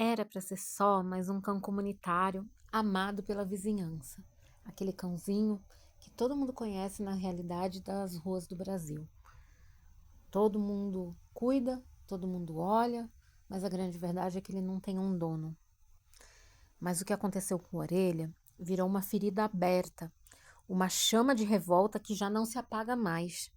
Era para ser só mais um cão comunitário, amado pela vizinhança. Aquele cãozinho que todo mundo conhece na realidade das ruas do Brasil. Todo mundo cuida, todo mundo olha, mas a grande verdade é que ele não tem um dono. Mas o que aconteceu com a Orelha virou uma ferida aberta, uma chama de revolta que já não se apaga mais.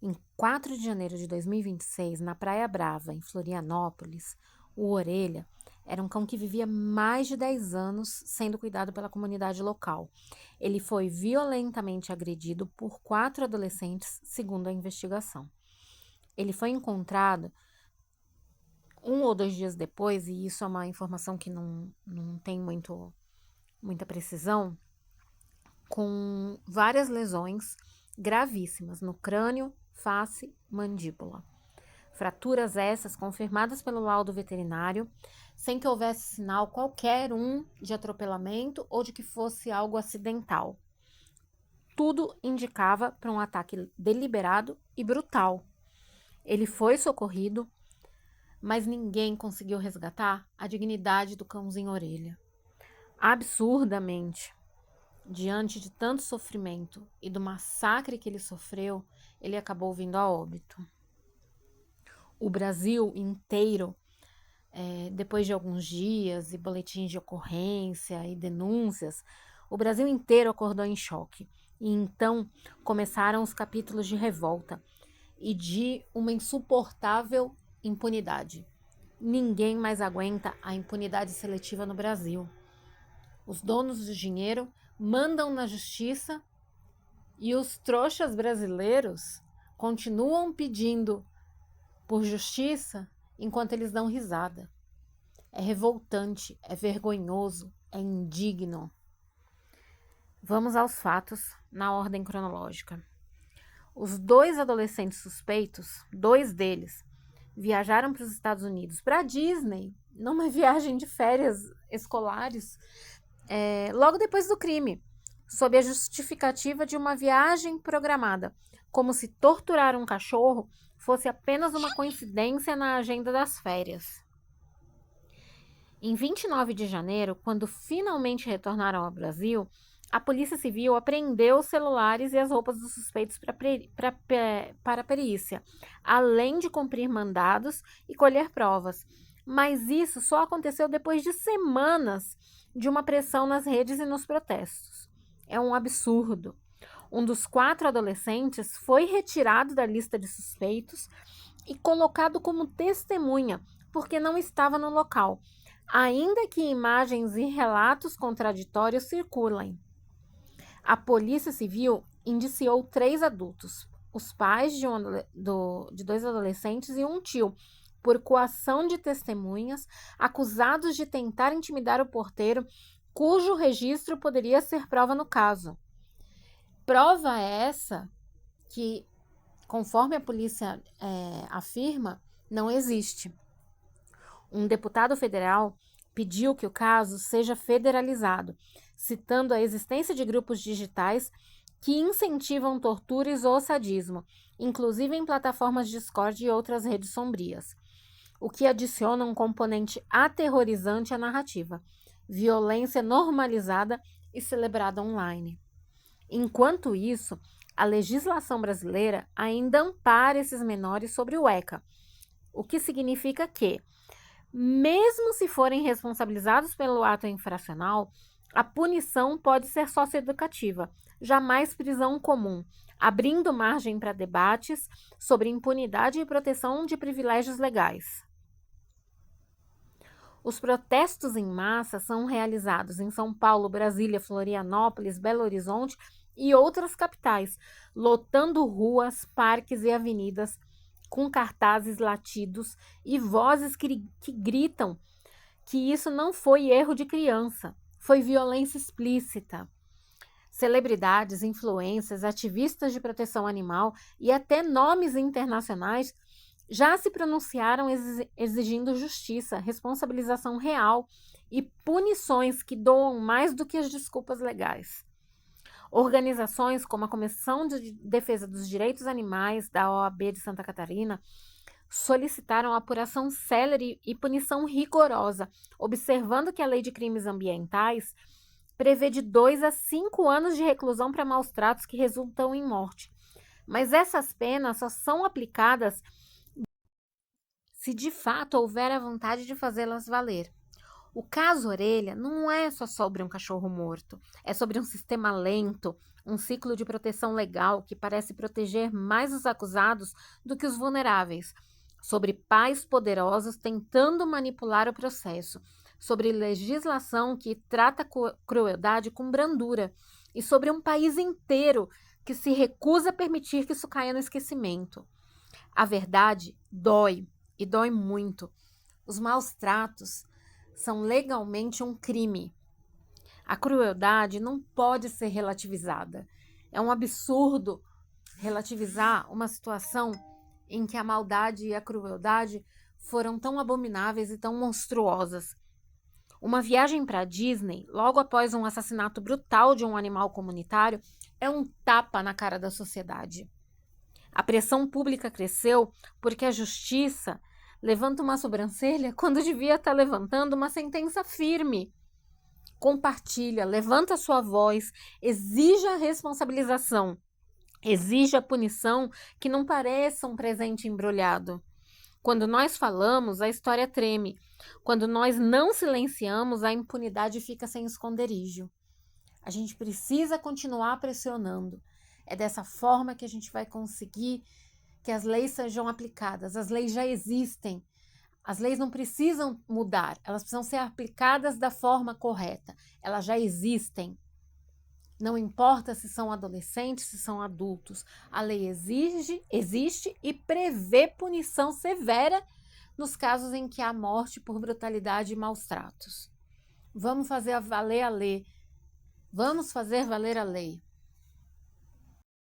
Em 4 de janeiro de 2026, na Praia Brava, em Florianópolis, o Orelha era um cão que vivia mais de 10 anos sendo cuidado pela comunidade local. Ele foi violentamente agredido por 4 adolescentes, segundo a investigação. Ele foi encontrado 1 ou 2 dias depois, e isso é uma informação que não tem muita precisão, com várias lesões gravíssimas no crânio, face, mandíbula. Fraturas essas confirmadas pelo laudo veterinário, sem que houvesse sinal qualquer de atropelamento ou de que fosse algo acidental. Tudo indicava para um ataque deliberado e brutal. Ele foi socorrido, mas ninguém conseguiu resgatar a dignidade do cãozinho Orelha. Absurdamente, diante de tanto sofrimento e do massacre que ele sofreu, ele acabou vindo a óbito. O Brasil inteiro, depois de alguns dias e boletins de ocorrência e denúncias, o Brasil inteiro acordou em choque. E então começaram os capítulos de revolta e de uma insuportável impunidade. Ninguém mais aguenta a impunidade seletiva no Brasil. Os donos do dinheiro mandam na justiça e os trouxas brasileiros continuam pedindo por justiça enquanto eles dão risada. É revoltante, é vergonhoso, é indigno. Vamos aos fatos na ordem cronológica. Os 2 adolescentes suspeitos, 2 deles, viajaram para os Estados Unidos, para a Disney, numa viagem de férias escolares, logo depois do crime, sob a justificativa de uma viagem programada, como se torturar um cachorro fosse apenas uma coincidência na agenda das férias. Em 29 de janeiro, quando finalmente retornaram ao Brasil, a Polícia Civil apreendeu os celulares e as roupas dos suspeitos para perícia, além de cumprir mandados e colher provas. Mas isso só aconteceu depois de semanas de uma pressão nas redes e nos protestos. É um absurdo. Um dos 4 adolescentes foi retirado da lista de suspeitos e colocado como testemunha, porque não estava no local, ainda que imagens e relatos contraditórios circulem. A Polícia Civil indiciou 3 adultos, os pais de 2 adolescentes e um tio, por coação de testemunhas, acusados de tentar intimidar o porteiro, cujo registro poderia ser prova no caso. Prova essa que, conforme a polícia afirma, não existe. Um deputado federal pediu que o caso seja federalizado, citando a existência de grupos digitais que incentivam torturas ou sadismo, inclusive em plataformas Discord e outras redes sombrias, o que adiciona um componente aterrorizante à narrativa, violência normalizada e celebrada online. Enquanto isso, a legislação brasileira ainda ampara esses menores sobre o ECA, o que significa que, mesmo se forem responsabilizados pelo ato infracional, a punição pode ser socioeducativa, jamais prisão comum, abrindo margem para debates sobre impunidade e proteção de privilégios legais. Os protestos em massa são realizados em São Paulo, Brasília, Florianópolis, Belo Horizonte e outras capitais, lotando ruas, parques e avenidas com cartazes, latidos e vozes que gritam que isso não foi erro de criança, foi violência explícita. Celebridades, influências, ativistas de proteção animal e até nomes internacionais já se pronunciaram exigindo justiça, responsabilização real e punições que doam mais do que as desculpas legais. Organizações como a Comissão de Defesa dos Direitos Animais da OAB de Santa Catarina solicitaram apuração célere e punição rigorosa, observando que a Lei de Crimes Ambientais prevê de 2 a 5 anos de reclusão para maus tratos que resultam em morte. Mas essas penas só são aplicadas se de fato houver a vontade de fazê-las valer. O caso Orelha não é só sobre um cachorro morto, é sobre um sistema lento, um ciclo de proteção legal que parece proteger mais os acusados do que os vulneráveis, sobre pais poderosos tentando manipular o processo, sobre legislação que trata a crueldade com brandura e sobre um país inteiro que se recusa a permitir que isso caia no esquecimento. A verdade dói, e dói muito. Os maus tratos são legalmente um crime. A crueldade não pode ser relativizada. É um absurdo relativizar uma situação em que a maldade e a crueldade foram tão abomináveis e tão monstruosas. Uma viagem para Disney, logo após um assassinato brutal de um animal comunitário, é um tapa na cara da sociedade. A pressão pública cresceu porque a justiça levanta uma sobrancelha quando devia estar levantando uma sentença firme. Compartilha, levanta sua voz, exija a responsabilização, exija a punição que não pareça um presente embrulhado. Quando nós falamos, a história treme. Quando nós não silenciamos, a impunidade fica sem esconderijo. A gente precisa continuar pressionando. É dessa forma que a gente vai conseguir que as leis sejam aplicadas. As leis já existem. As leis não precisam mudar. Elas precisam ser aplicadas da forma correta. Elas já existem. Não importa se são adolescentes, se são adultos. A lei existe e prevê punição severa nos casos em que há morte por brutalidade e maus tratos. Vamos fazer valer a lei. Vamos fazer valer a lei.